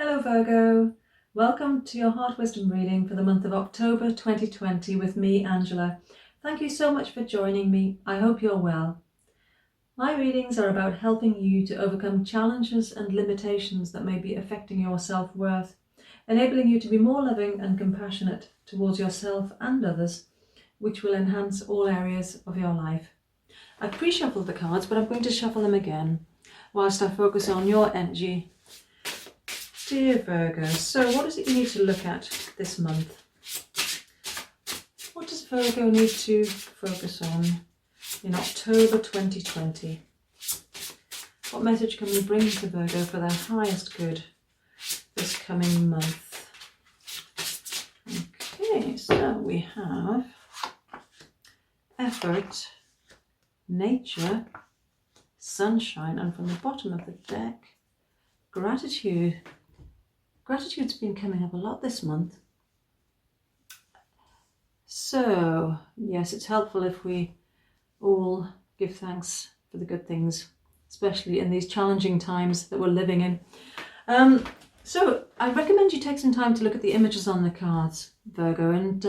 Hello Virgo, welcome to your Heart Wisdom reading for the month of October 2020 with me, Angela. Thank you so much for joining me. I hope you're well. My readings are about helping you to overcome challenges and limitations that may be affecting your self-worth, enabling you to be more loving and compassionate towards yourself and others, which will enhance all areas of your life. I've pre-shuffled the cards, but I'm going to shuffle them again whilst I focus on your energy. Dear Virgo, so what is it you need to look at this month? What does Virgo need to focus on in October 2020? What message can we bring to Virgo for their highest good this coming month? Okay, so we have effort, nature, sunshine, and from the bottom of the deck, gratitude. Gratitude's been coming up a lot this month. So, yes, it's helpful if we all give thanks for the good things, especially in these challenging times that we're living in. So I recommend you take some time to look at the images on the cards, Virgo, and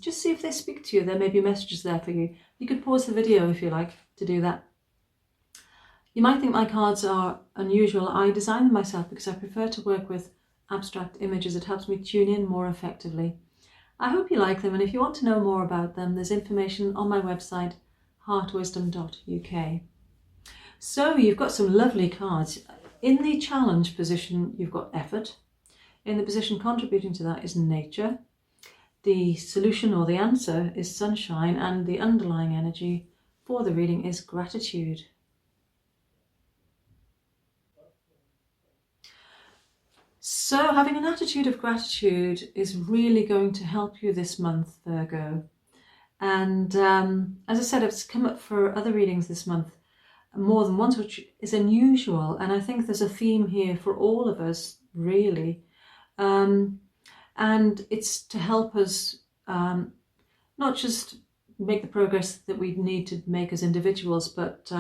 just see if they speak to you. There may be messages there for you. You could pause the video if you like to do that. You might think my cards are unusual. I designed them myself because I prefer to work with abstract images. It helps me tune in more effectively. I hope you like them, and if you want to know more about them, there's information on my website, heartwisdom.uk. So you've got some lovely cards. In the challenge position, you've got effort. In the position contributing to that is nature. The solution or the answer is sunshine, and the underlying energy for the reading is gratitude. So having an attitude of gratitude is really going to help you this month, Virgo. And as I said, it's come up for other readings this month more than once, which is unusual. And I think there's a theme here for all of us, really. And it's to help us not just make the progress that we need to make as individuals, but,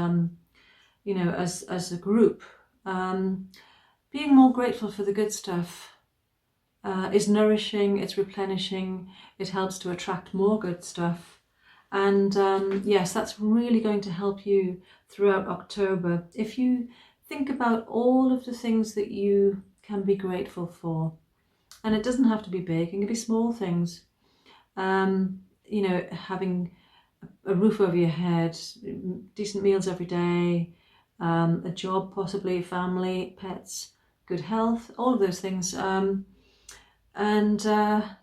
as a group. Being more grateful for the good stuff is nourishing, it's replenishing, it helps to attract more good stuff. And yes, that's really going to help you throughout October. If you think about all of the things that you can be grateful for, and it doesn't have to be big, it can be small things. Having a roof over your head, decent meals every day, a job possibly, family, pets, good health, all of those things.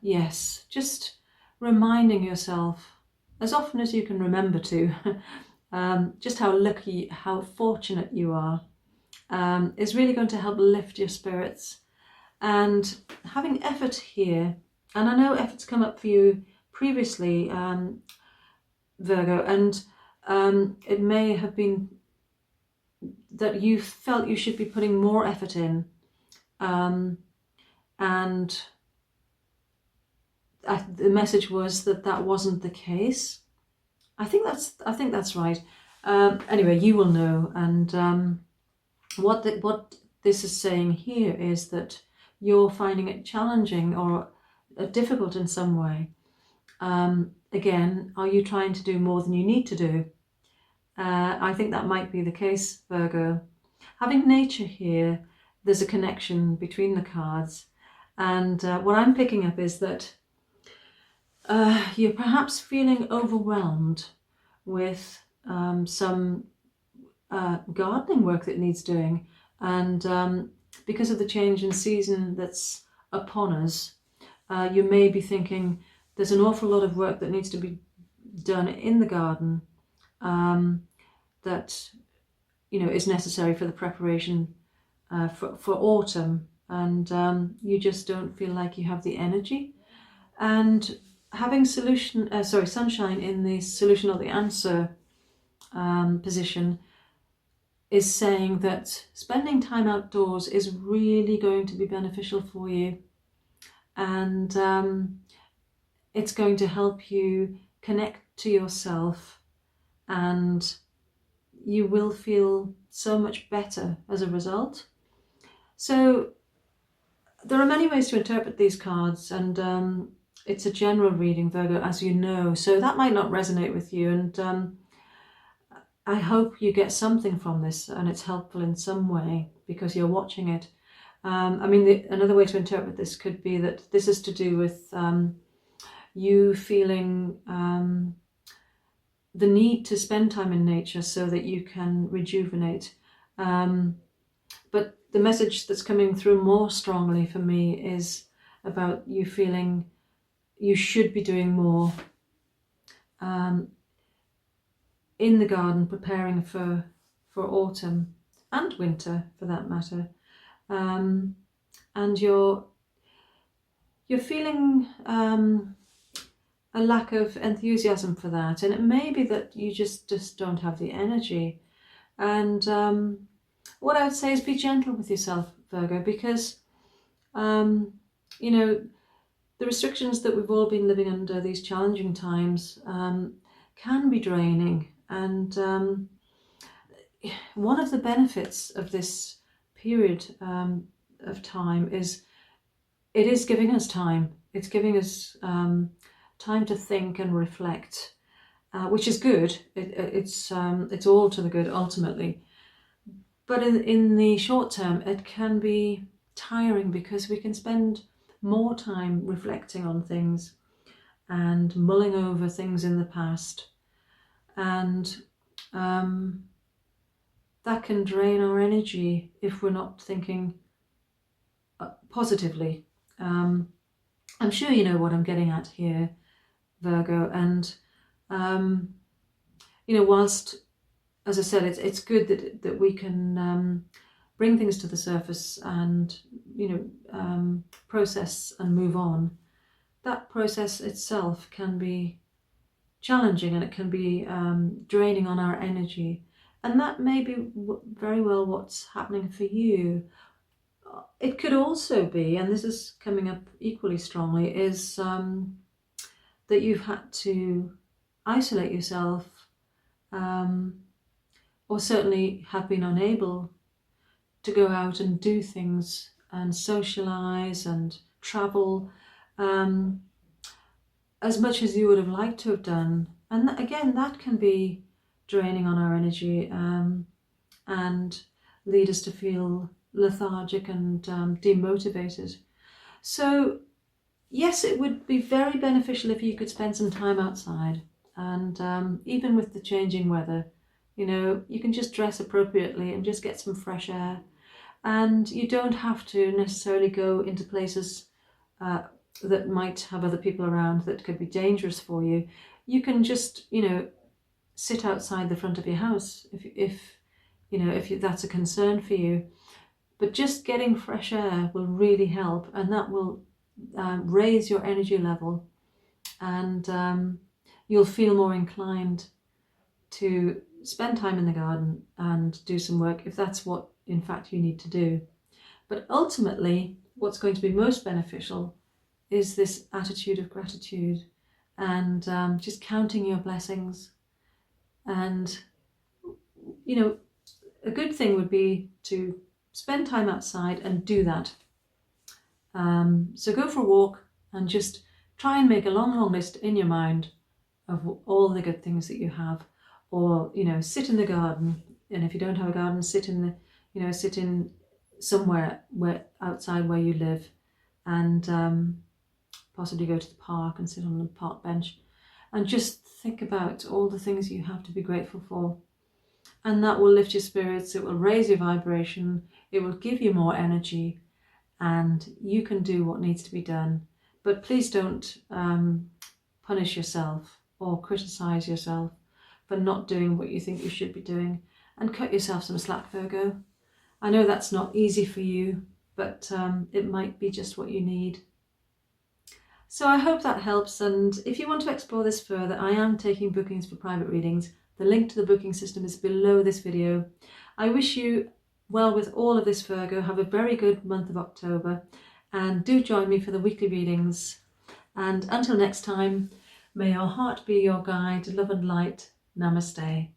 Yes, just reminding yourself as often as you can remember to, just how lucky, how fortunate you are, is really going to help lift your spirits. And having effort here, and I know effort's come up for you previously, Virgo, and it may have been that you felt you should be putting more effort in, and the message was that wasn't the case. I think that's right. Anyway, you will know. And what this is saying here is that you're finding it challenging or difficult in some way. Again, are you trying to do more than you need to do? I think that might be the case, Virgo. Having nature here, there's a connection between the cards. And what I'm picking up is that you're perhaps feeling overwhelmed with some gardening work that needs doing. And because of the change in season that's upon us, you may be thinking there's an awful lot of work that needs to be done in the garden that is necessary for the preparation for autumn, and you just don't feel like you have the energy. And having sunshine in the solution or the answer position is saying that spending time outdoors is really going to be beneficial for you, and it's going to help you connect to yourself, and you will feel so much better as a result. So There are many ways to interpret these cards, and it's a general reading, Virgo, as you know, so that might not resonate with you, and I hope you get something from this and it's helpful in some way because you're watching it. I mean, another way to interpret this could be that this is to do with you feeling the need to spend time in nature so that you can rejuvenate. But the message that's coming through more strongly for me is about you feeling you should be doing more in the garden, preparing for autumn and winter for that matter. And you're feeling a lack of enthusiasm for that, and it may be that you just don't have the energy. And what I would say is be gentle with yourself, Virgo, because you know, the restrictions that we've all been living under, these challenging times, can be draining. And one of the benefits of this period of time is it is giving us time. It's giving us time to think and reflect, which is good. It's all to the good ultimately. But in the short term, it can be tiring because we can spend more time reflecting on things and mulling over things in the past. And that can drain our energy if we're not thinking positively. I'm sure you know what I'm getting at here, Virgo. And you know, whilst, as I said, it's good that we can bring things to the surface and, you know, process and move on. That process itself can be challenging and it can be draining on our energy. And that may be very well what's happening for you. It could also be, and this is coming up equally strongly, is that you've had to isolate yourself, or certainly have been unable to go out and do things and socialise and travel as much as you would have liked to have done. And again, that can be draining on our energy and lead us to feel lethargic and demotivated. So yes, it would be very beneficial if you could spend some time outside, and even with the changing weather, you know, you can just dress appropriately and just get some fresh air, and you don't have to necessarily go into places that might have other people around that could be dangerous for you. You can just, you know, sit outside the front of your house if you know, if that's a concern for you. But just getting fresh air will really help, and that will raise your energy level, and you'll feel more inclined to spend time in the garden and do some work if that's what in fact you need to do. But ultimately, what's going to be most beneficial is this attitude of gratitude and just counting your blessings. And, you know, a good thing would be to spend time outside and do that. So go for a walk and just try and make a long list in your mind of all the good things that you have. Or, you know, sit in the garden. And if you don't have a garden, sit in somewhere outside where you live, and possibly go to the park and sit on the park bench and just think about all the things you have to be grateful for. And that will lift your spirits, it will raise your vibration, it will give you more energy, and you can do what needs to be done. But please don't punish yourself or criticize yourself for not doing what you think you should be doing, and cut yourself some slack, Virgo. I know that's not easy for you, but it might be just what you need. So I hope that helps, and if you want to explore this further, I am taking bookings for private readings. The link to the booking system is below this video. I wish you well with all of this, Virgo. Have a very good month of October, and do join me for the weekly readings. And until next time, may your heart be your guide, love and light. Namaste.